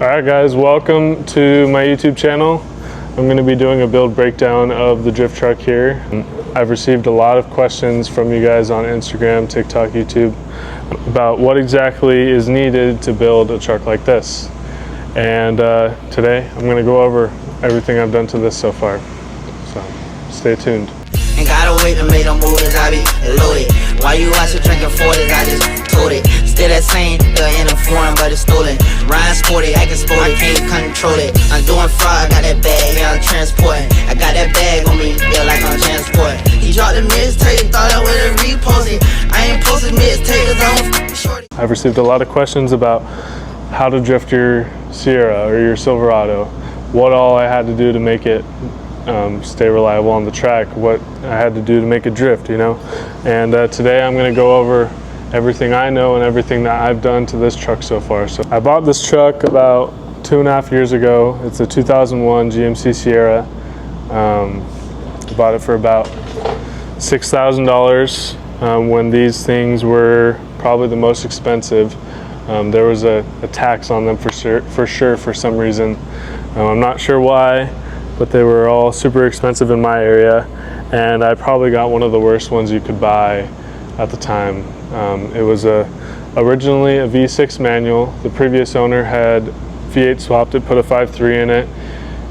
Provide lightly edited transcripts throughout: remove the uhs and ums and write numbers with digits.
Alright guys, welcome to my YouTube channel. I'm going to be doing a build breakdown of the drift truck here. I've received a lot of questions from you guys on Instagram, TikTok, YouTube about what exactly is needed to build a truck like this. And today I'm going to go over everything I've done to this so far. So stay tuned. Ain't gotta wait to make them movies, I be loaded. While you watch it drinking 40s, I just told it. Still that same, in a foreign, but it's stolen. Ryan sporty, acting sporty, I can't control it. I'm doing fraud, I got that bag, yeah, I'm transporting. I got that bag on me, yeah, like I'm transporting. He dropped the mixtape, thought I would've reposted. I ain't posted mixtape, cause I'm shorty. I've received a lot of questions about how to drift your Sierra or your Silverado. What all I had to do to make it stay reliable on the track, what I had to do to make it drift, you know. And today I'm going to go over everything I know and everything that I've done to this truck so far. So I bought this truck about 2.5 years ago. It's a 2001 GMC Sierra. I bought it for about $6,000 when these things were probably the most expensive. There was a tax on them for sure for some reason. I'm not sure why, but they were all super expensive in my area, and I probably got one of the worst ones you could buy at the time. It was originally a V6 manual. The previous owner had V8 swapped it, put a 5.3 in it,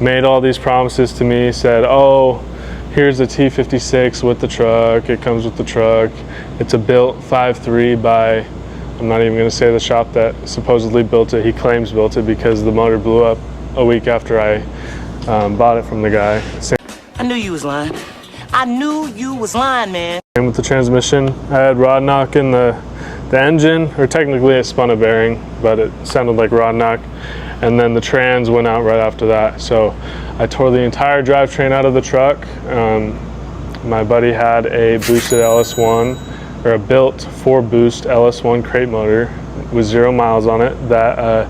made all these promises to me, said, oh, here's a T56 with the truck, it comes with the truck. It's a built 5.3 by, I'm not even gonna say the shop that supposedly built it. He claims built it because the motor blew up a week after I bought it from the guy. I knew you was lying. I knew you was lying, man. Same with the transmission. I had rod knock in the engine, or technically I spun a bearing, but it sounded like rod knock. And then the trans went out right after that. So I tore the entire drivetrain out of the truck. My buddy had a boosted LS1, or a built 4-boost LS1 crate motor with 0 miles on it that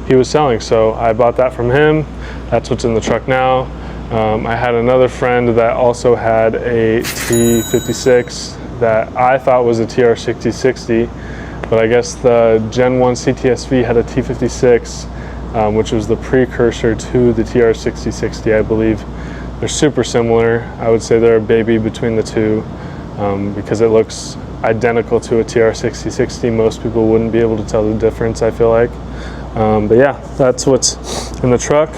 he was selling. So I bought that from him. That's what's in the truck now. I had another friend that also had a T56 that I thought was a TR6060, but I guess the Gen 1 CTSV had a T56, which was the precursor to the TR6060, I believe. They're super similar. I would say they're a baby between the two because it looks identical to a TR6060. Most people wouldn't be able to tell the difference, I feel like. But yeah, that's what's in the truck.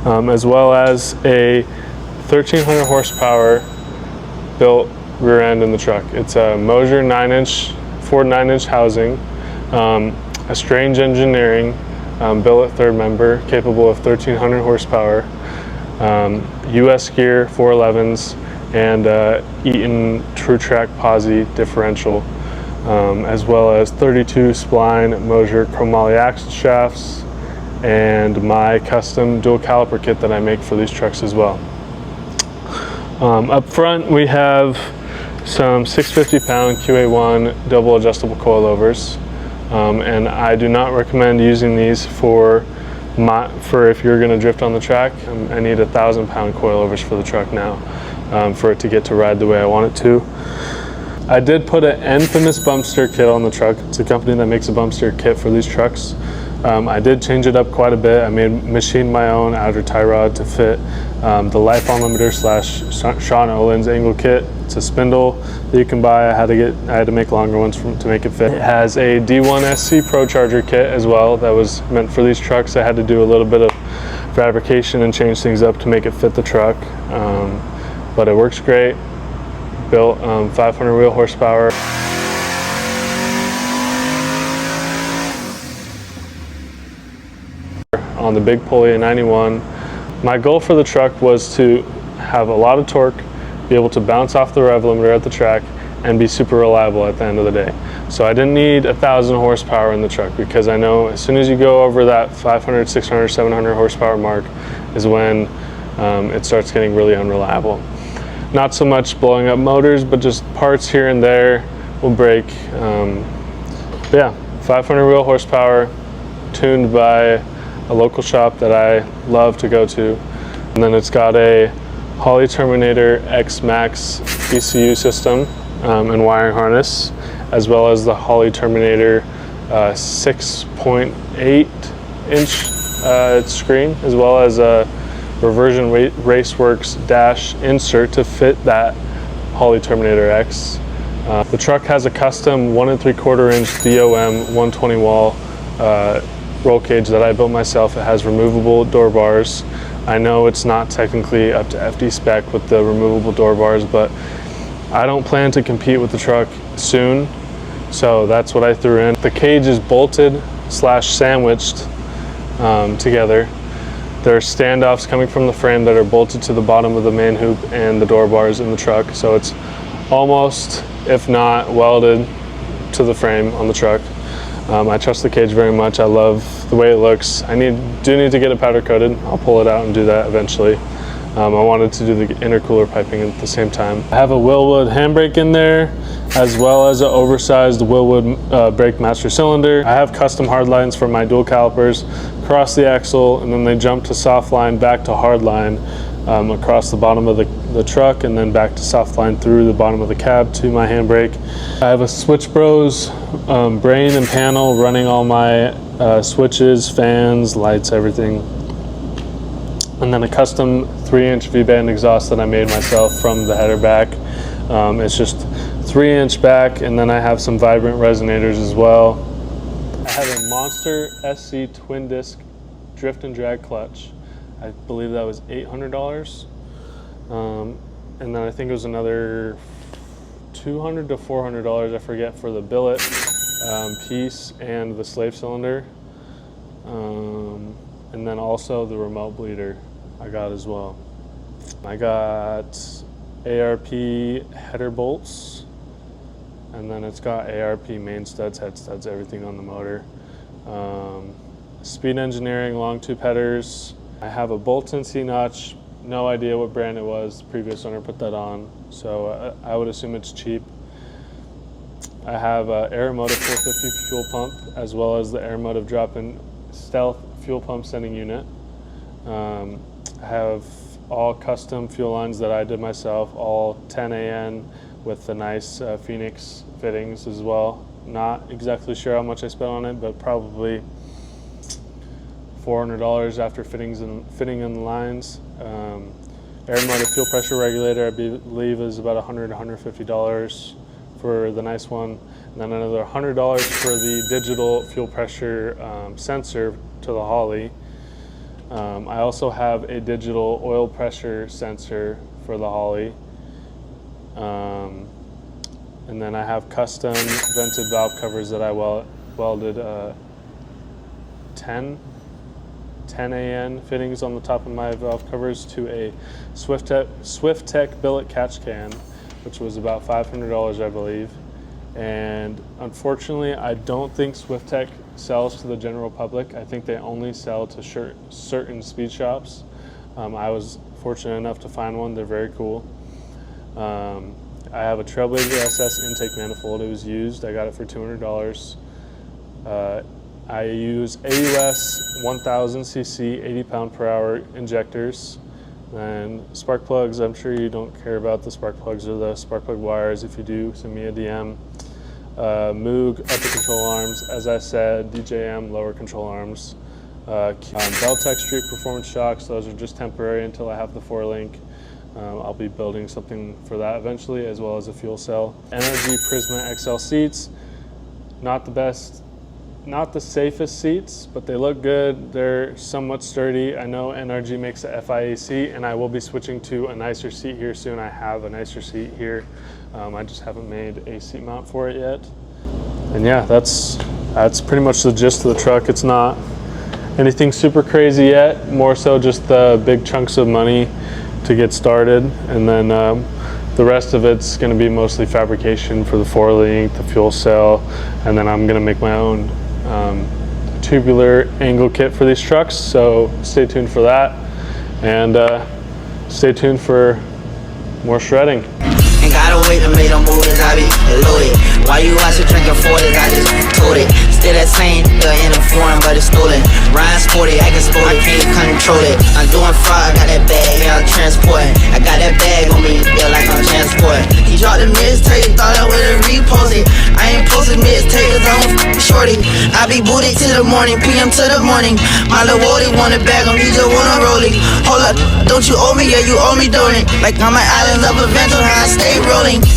As well as a 1,300 horsepower built rear end in the truck. It's a Mosier 9-inch, Ford 9-inch housing, a Strange Engineering billet third member, capable of 1,300 horsepower, US gear 411s, and Eaton True Track Posi differential, as well as 32 spline Mosier chromoly axle shafts, and my custom dual caliper kit that I make for these trucks as well. Up front we have some 650-pound QA1 double adjustable coilovers, and I do not recommend using these for if you're going to drift on the track. I need 1,000-pound coilovers for the truck now for it to get to ride the way I want it to. I did put an infamous bump steer kit on the truck. It's a company that makes a bump steer kit for these trucks. I did change it up quite a bit. I machined my own outer tie rod to fit the Life Unlimiter / Sean Olin's angle kit. It's a spindle that you can buy. I had to make longer ones to make it fit. It has a D1SC Pro Charger kit as well that was meant for these trucks. I had to do a little bit of fabrication and change things up to make it fit the truck, but it works great. Built 500 wheel horsepower. On the big pulley in 91. My goal for the truck was to have a lot of torque, be able to bounce off the rev limiter at the track, and be super reliable at the end of the day. So I didn't need 1,000 horsepower in the truck, because I know as soon as you go over that 500, 600, 700 horsepower mark is when it starts getting really unreliable. Not so much blowing up motors, but just parts here and there will break. But yeah, 500 wheel horsepower, tuned by a local shop that I love to go to. And then it's got a Holley Terminator X Max ECU system and wiring harness, as well as the Holley Terminator 6.8 inch screen, as well as a Reversion Raceworks dash insert to fit that Holley Terminator X. The truck has a custom 1 3/4 inch DOM 120 wall roll cage that I built myself. It has removable door bars. I know it's not technically up to FD spec with the removable door bars, but I don't plan to compete with the truck soon, so that's what I threw in. The cage is bolted / sandwiched together. There are standoffs coming from the frame that are bolted to the bottom of the main hoop and the door bars in the truck, so it's almost, if not welded to the frame on the truck. I trust the cage very much. I love the way it looks. I do need to get it powder coated. I'll pull it out and do that eventually. I wanted to do the intercooler piping at the same time. I have a Willwood handbrake in there, as well as an oversized Willwood brake master cylinder. I have custom hard lines for my dual calipers across the axle, and then they jump to soft line back to hard line across the bottom of the truck, and then back to soft line through the bottom of the cab to my handbrake. I have a Switch Bros brain and panel running all my switches, fans, lights, everything. And then a custom 3-inch V-band exhaust that I made myself from the header back. It's just 3-inch back, and then I have some vibrant resonators as well. I have a Monster SC twin disc drift and drag clutch. I believe that was $800. And then I think it was another $200 to $400, I forget, for the billet piece and the slave cylinder. And then also the remote bleeder I got as well. I got ARP header bolts, and then it's got ARP main studs, head studs, everything on the motor. Speed Engineering long tube headers. I have a Bolton C-notch, no idea what brand it was. The previous owner put that on, so I would assume it's cheap. I have a Aeromotive 450 fuel pump, as well as the Aeromotive drop-in stealth fuel pump sending unit. I have all custom fuel lines that I did myself, all 10 AN with the nice Phoenix fittings as well. Not exactly sure how much I spent on it, but probably $400 after fitting in the lines. Aeromotive fuel pressure regulator, I believe, is about $100 to $150 for the nice one. And then another $100 for the digital fuel pressure sensor to the Holley. I also have a digital oil pressure sensor for the Holley. And then I have custom vented valve covers that I welded 10 AN fittings on the top of my valve covers to a Swiftech billet catch can, which was about $500, I believe. And unfortunately, I don't think Swiftech sells to the general public. I think they only sell to certain speed shops. I was fortunate enough to find one. They're very cool. I have a Trailblazer SS intake manifold. It was used. I got it for $200. I use AUS 1000cc 80 pound/hour injectors. And spark plugs, I'm sure you don't care about the spark plugs or the spark plug wires. If you do, send me a DM. Moog upper control arms, as I said, DJM lower control arms. Beltec Street performance shocks, those are just temporary until I have the 4-link. I'll be building something for that eventually, as well as a fuel cell. Energy Prisma XL seats, not the best, not the safest seats, but they look good. They're somewhat sturdy. I know NRG makes a FIAC, and I will be switching to a nicer seat here soon. I have a nicer seat here. I just haven't made a seat mount for it yet. And yeah, that's pretty much the gist of the truck. It's not anything super crazy yet, more so just the big chunks of money to get started, and then the rest of it's going to be mostly fabrication for the 4-link, the fuel cell, and then I'm going to make my own tubular angle kit for these trucks, so stay tuned for that, and stay tuned for more shredding. Ain't gotta wait to make them movies, I be loaded. Why you out here drinking 40s, I just told it. Still that same, in a foreign, but it's stolen. Ryan 40, I can sport it, I can't control it. I'm doing fraud, got that bag, yeah, I'm transporting. I got that bag on me, yeah, like I'm transporting. He dropped the mixtape, thought I would've repost it. I ain't posted mixtapes, I don't shorty. I be booted till the morning, PM to the morning. My little Wody wanna bag him, he just wanna roll it. Hold up, don't you owe me? Yeah, you owe me, don't it? Like I'm an island of adventure, how I stay rolling.